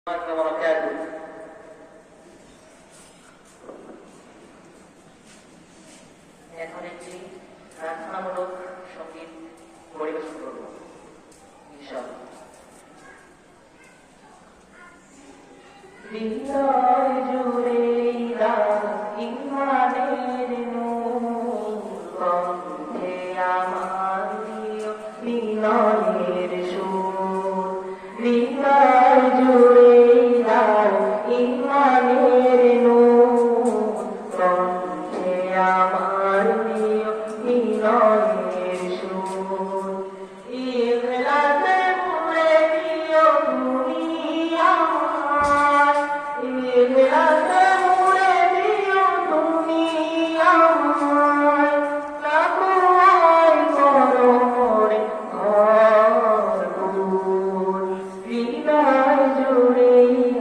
এখন একটি প্রার্থনামূলক সঙ্গীত পরিবেশন করব ইনশাআল্লাহ। হৃদয় জুড়ে ইমানের নূর, কণ্ঠে আমার বিনয়ের সুর। হৃদয় জুড়ে ইমানের নূর, কণ্ঠে আমার বিনয়ের সুর। ইখলাসে মুড়ে দিও তুমি আমায়, ইখলাসে মুড়ে দিও তুমি আমায়। তাকওয়ায় করো মোরে ভরপুর। হৃদয় জুড়ে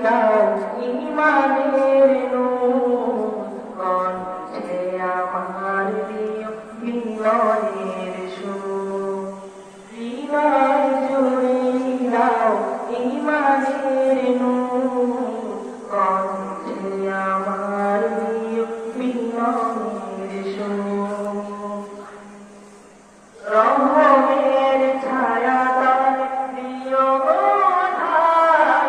দাও ইমানের নূর, কণ্ঠে আমার দিও বিনয়ের সুর। হৃদয় জুড়ে দাও ইমানের নূর, কণ্ঠে আমার দিও বিনয়ের সুর। রহমের ছায়া তলে দিও বোঝাই,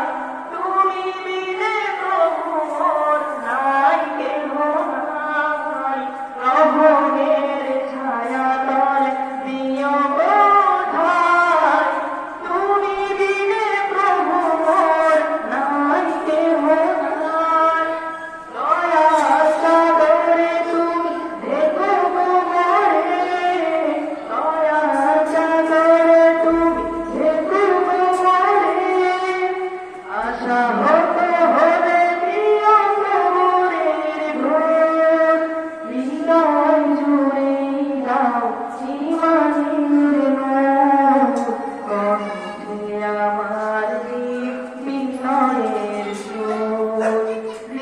তুমি বিনে প্রভু মোর নাই কেহ নাই। রহমের ছায়া তলে দিও বোঝাই, তুমি বিনে প্রভু মোর নাই কেহ নাই। দয়ার সাগরে তুমি দেখো মোরে, দয়ার সাগরে তুমি দেখো মোরে। আশা